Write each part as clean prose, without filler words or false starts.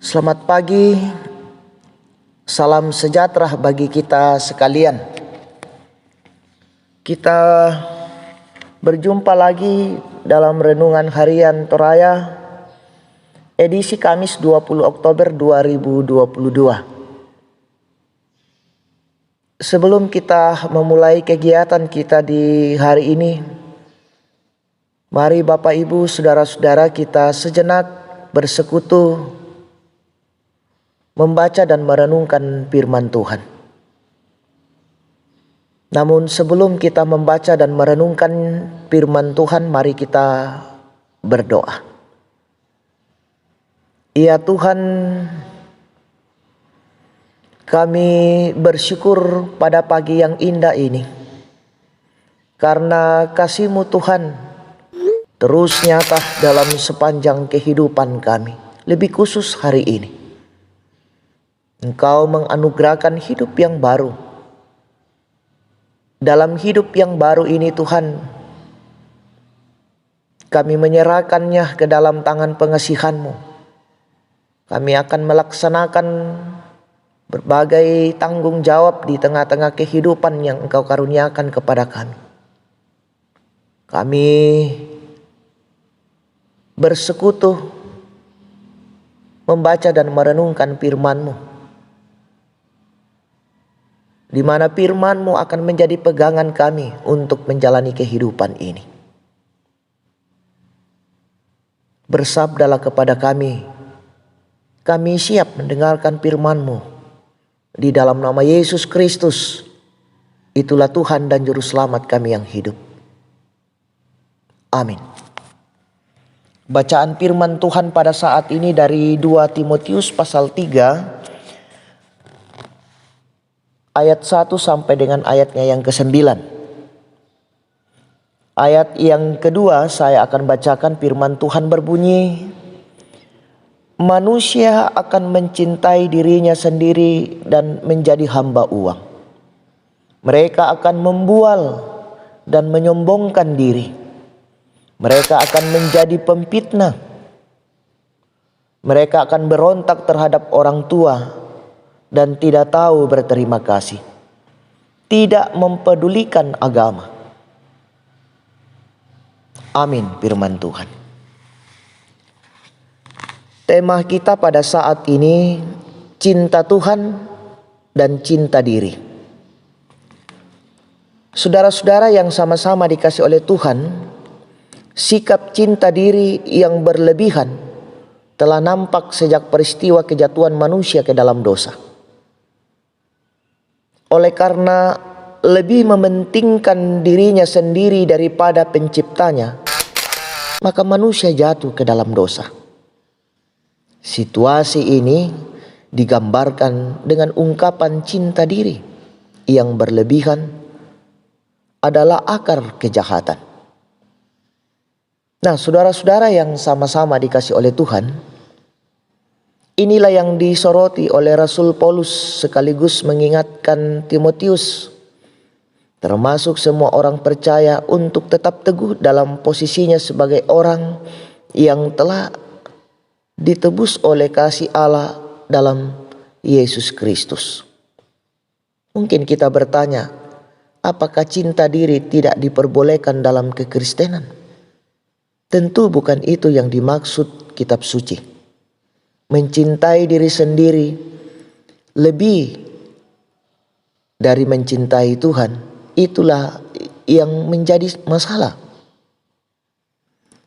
Selamat pagi, salam sejahtera bagi kita sekalian. Kita berjumpa lagi dalam renungan harian Toraya edisi Kamis 20 Oktober 2022. Sebelum kita memulai kegiatan kita di hari ini, mari Bapak Ibu saudara-saudara kita sejenak bersekutu membaca dan merenungkan firman Tuhan. Namun sebelum kita membaca dan merenungkan firman Tuhan, mari kita berdoa. Ya Tuhan, kami bersyukur pada pagi yang indah ini, karena kasih-Mu Tuhan terus nyata dalam sepanjang kehidupan kami, lebih khusus hari ini. Engkau menganugerahkan hidup yang baru. Dalam hidup yang baru ini Tuhan, kami menyerahkannya ke dalam tangan pengasihan-Mu. Kami akan melaksanakan berbagai tanggung jawab di tengah-tengah kehidupan yang Engkau karuniakan kepada kami. Kami bersekutu membaca dan merenungkan firman-Mu, di mana firman-Mu akan menjadi pegangan kami untuk menjalani kehidupan ini. Bersabdalah kepada kami siap mendengarkan firman-Mu. Di dalam nama Yesus Kristus, itulah Tuhan dan Juru Selamat kami yang hidup. Amin. Bacaan firman Tuhan pada saat ini dari 2 Timotius pasal 3 ayat 1 sampai dengan ayatnya yang ke-9. Ayat yang kedua saya akan bacakan. Firman Tuhan berbunyi, manusia akan mencintai dirinya sendiri dan menjadi hamba uang. Mereka akan membual dan menyombongkan diri. Mereka akan menjadi pemfitnah. Mereka akan berontak terhadap orang tua dan tidak tahu berterima kasih, tidak mempedulikan agama. Amin, firman Tuhan. Tema kita pada saat ini, cinta Tuhan dan cinta diri. Saudara-saudara yang sama-sama dikasih oleh Tuhan, sikap cinta diri yang berlebihan telah nampak sejak peristiwa kejatuhan manusia ke dalam dosa. Oleh karena lebih mementingkan dirinya sendiri daripada penciptanya, maka manusia jatuh ke dalam dosa. Situasi ini digambarkan dengan ungkapan cinta diri yang berlebihan adalah akar kejahatan. Nah, saudara-saudara yang sama-sama dikasih oleh Tuhan, inilah yang disoroti oleh Rasul Paulus sekaligus mengingatkan Timotius, termasuk semua orang percaya, untuk tetap teguh dalam posisinya sebagai orang yang telah ditebus oleh kasih Allah dalam Yesus Kristus. Mungkin kita bertanya, apakah cinta diri tidak diperbolehkan dalam kekristenan? Tentu bukan itu yang dimaksud kitab suci. Mencintai diri sendiri lebih dari mencintai Tuhan, itulah yang menjadi masalah.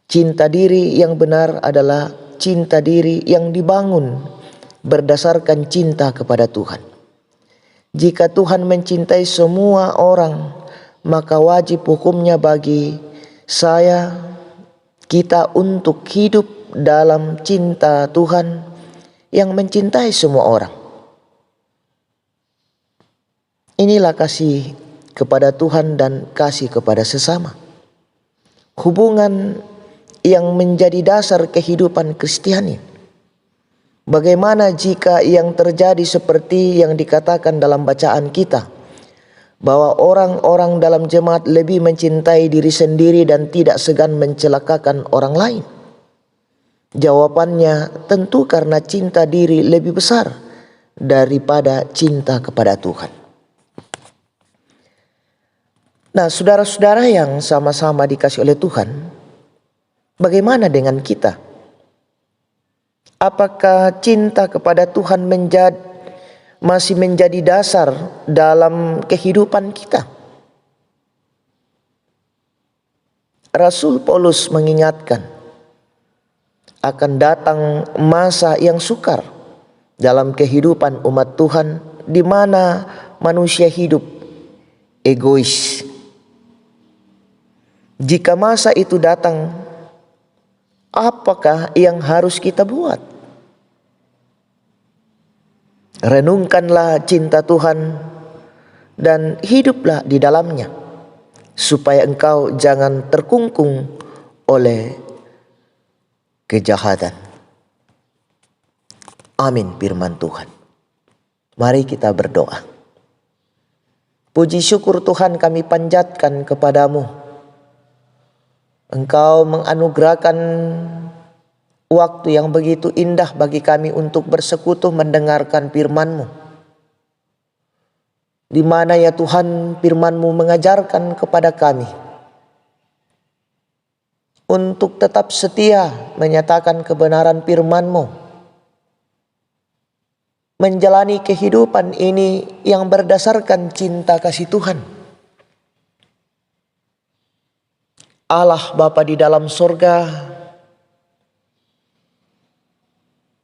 Cinta diri yang benar adalah cinta diri yang dibangun berdasarkan cinta kepada Tuhan. Jika Tuhan mencintai semua orang, maka wajib hukumnya bagi kita untuk hidup dalam cinta Tuhan yang mencintai semua orang. Inilah kasih kepada Tuhan dan kasih kepada sesama. Hubungan yang menjadi dasar kehidupan Kristiani. Bagaimana jika yang terjadi seperti yang dikatakan dalam bacaan kita, bahwa orang-orang dalam jemaat lebih mencintai diri sendiri dan tidak segan mencelakakan orang lain? Jawabannya tentu karena cinta diri lebih besar daripada cinta kepada Tuhan. Nah, saudara-saudara yang sama-sama dikasih oleh Tuhan, bagaimana dengan kita? Apakah cinta kepada Tuhan masih menjadi dasar dalam kehidupan kita? Rasul Paulus mengingatkan akan datang masa yang sukar dalam kehidupan umat Tuhan, di mana manusia hidup egois. Jika masa itu datang, apakah yang harus kita buat? Renungkanlah cinta Tuhan dan hiduplah di dalamnya, supaya engkau jangan terkungkung oleh kejahatan. Amin firman Tuhan. Mari kita berdoa. Puji syukur Tuhan kami panjatkan kepadamu. Engkau menganugerahkan waktu yang begitu indah bagi kami untuk bersekutu mendengarkan firman-Mu. Di mana ya Tuhan firman-Mu mengajarkan kepada kami untuk tetap setia menyatakan kebenaran firman-Mu, menjalani kehidupan ini yang berdasarkan cinta kasih Tuhan. Allah Bapa di dalam sorga,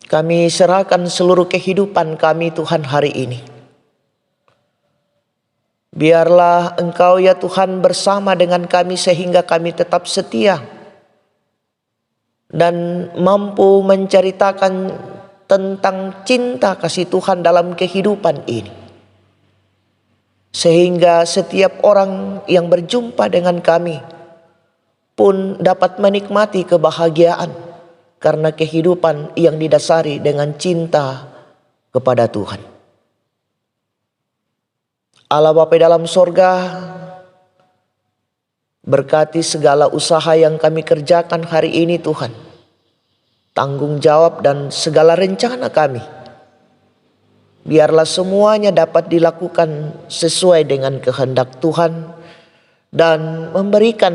kami serahkan seluruh kehidupan kami Tuhan hari ini. Biarlah Engkau ya Tuhan bersama dengan kami sehingga kami tetap setia dan mampu menceritakan tentang cinta kasih Tuhan dalam kehidupan ini. Sehingga setiap orang yang berjumpa dengan kami pun dapat menikmati kebahagiaan karena kehidupan yang didasari dengan cinta kepada Tuhan. Allah Bapa dalam sorga, berkati segala usaha yang kami kerjakan hari ini Tuhan. Tanggung jawab dan segala rencana kami, biarlah semuanya dapat dilakukan sesuai dengan kehendak Tuhan dan memberikan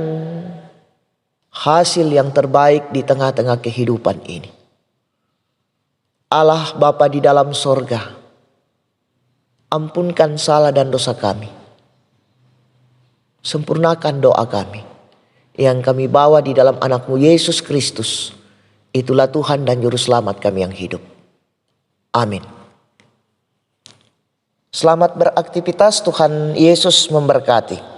hasil yang terbaik di tengah-tengah kehidupan ini. Allah Bapa di dalam sorga, ampunkan salah dan dosa kami. Sempurnakan doa kami yang kami bawa di dalam anak-Mu Yesus Kristus. Itulah Tuhan dan Juru Selamat kami yang hidup. Amin. Selamat beraktivitas, Tuhan Yesus memberkati.